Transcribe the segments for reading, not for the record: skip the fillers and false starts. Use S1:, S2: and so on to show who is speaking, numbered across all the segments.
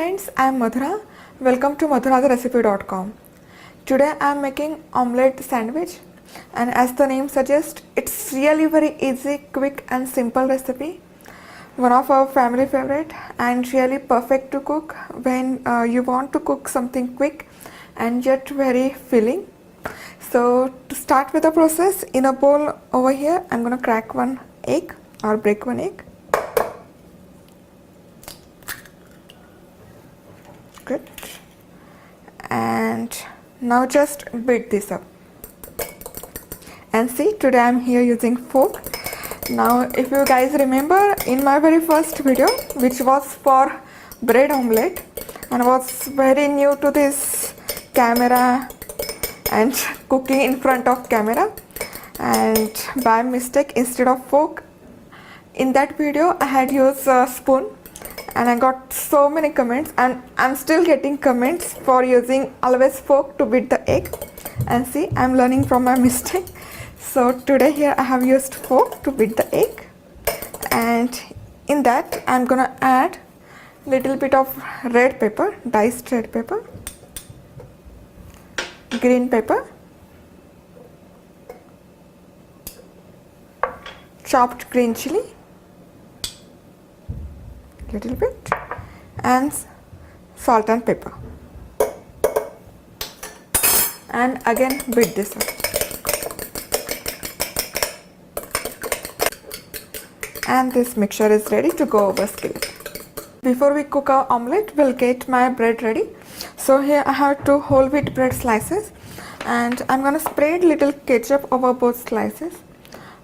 S1: friends, I am Madhura. Welcome to madhurazrecipe.com. Today I am making omelette sandwich, and as the name suggests, it's really very easy, quick and simple recipe. One of our family favorite and really perfect to cook when you want to cook something quick and yet very filling. So to start with the process, in a bowl over here I'm gonna crack one egg or break one egg. Good. And now just beat this up. And see, today I'm here using fork. Now if you guys remember, in my very first video, which was for bread omelette, and I was very new to this camera and cooking in front of camera, and by mistake, instead of fork, in that video I had used a spoon, and I got so many comments, and I'm still getting comments for using always fork to beat the egg. And see, I'm learning from my mistake. So today here I have used fork to beat the egg, and in that I'm gonna add little bit of red pepper, diced red pepper, green pepper, chopped green chili, little bit, and salt and pepper, and again beat this up. And this mixture is ready to go over skillet. Before we cook our omelette, we'll get my bread ready. So here I have 2 whole wheat bread slices, and I'm gonna spread little ketchup over both slices.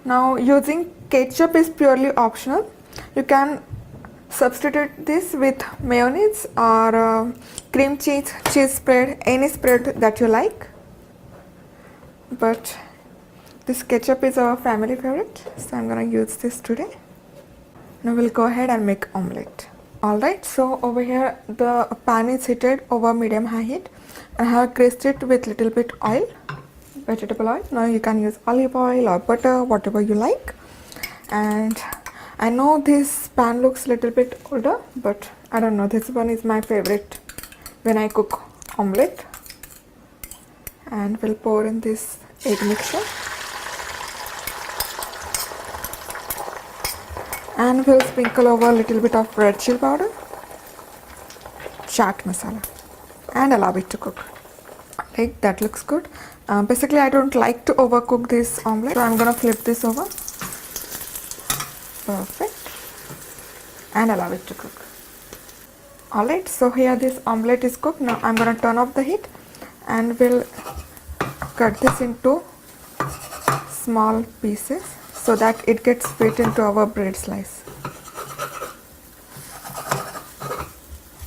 S1: Now using ketchup is purely optional. You can substitute this with mayonnaise or cream cheese spread, any spread that you like. But this ketchup is our family favorite, so I'm gonna use this today. Now we'll go ahead and make omelette. Alright, so over here the pan is heated over medium high heat, and I have greased it with little bit oil, vegetable oil. Now you can use olive oil or butter, whatever you like. And I know this pan looks little bit older, but I don't know, this one is my favorite when I cook omelette. And we'll pour in this egg mixture, and we'll sprinkle over a little bit of red chili powder, chaat masala, and allow it to cook. Like that looks good. Basically I don't like to overcook this omelette, so I'm gonna flip this over. Perfect. And allow it to cook. Alright, so here this omelette is cooked. Now I'm gonna turn off the heat, and we'll cut this into small pieces so that it gets fit into our bread slice.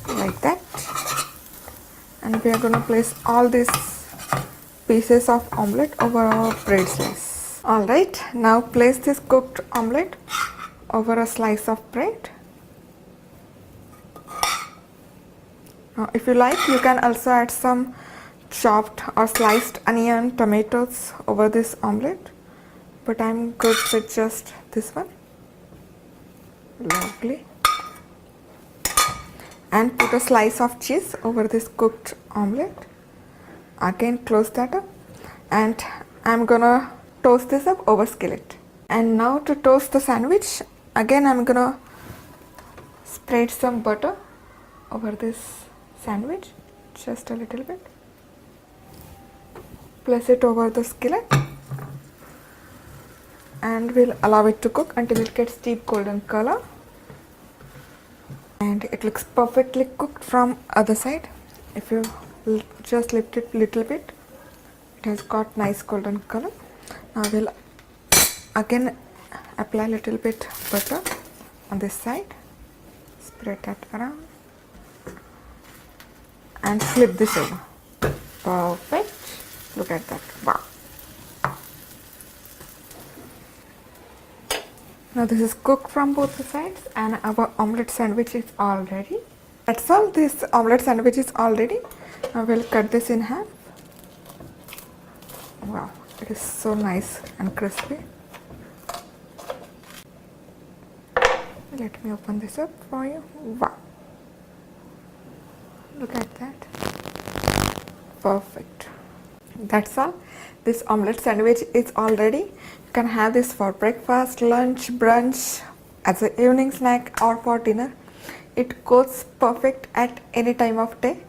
S1: Like that. And we are going to place all these pieces of omelette over our bread slice. Alright, now place this cooked omelette over a slice of bread. Now if you like, you can also add some chopped or sliced onion, tomatoes over this omelette, but I'm good with just this one. Lovely. And put a slice of cheese over this cooked omelette. Again close that up, and I'm gonna toast this up over skillet. And now to toast the sandwich, again I'm gonna spread some butter over this sandwich, just a little bit. Place it over the skillet, and we'll allow it to cook until it gets deep golden color. And it looks perfectly cooked from other side. If you just lift it little bit, it has got nice golden color. Now we'll again apply little bit butter on this side, spread that around, and flip this over. Perfect. Look at that. Wow. Now this is cooked from both the sides, and our omelette sandwich is all ready. That's all. This omelette sandwich is all ready. Now we'll cut this in half. Wow, it is so nice and crispy. Let me open this up for you. Wow. that. Perfect. That's all. This omelette sandwich is all ready. You can have this for breakfast, lunch, brunch, as an evening snack or for dinner. It goes perfect at any time of day.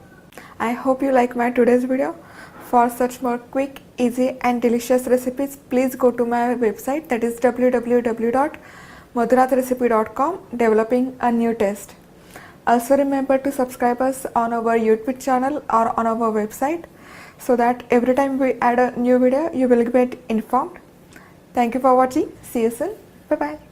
S1: I hope you like my today's video. For such more quick, easy and delicious recipes, please go to my website, that is www.madhurathrecipe.com, developing a new taste. Also remember to subscribe us on our YouTube channel or on our website, so that every time we add a new video, you will get informed. Thank you for watching. See you soon. Bye bye.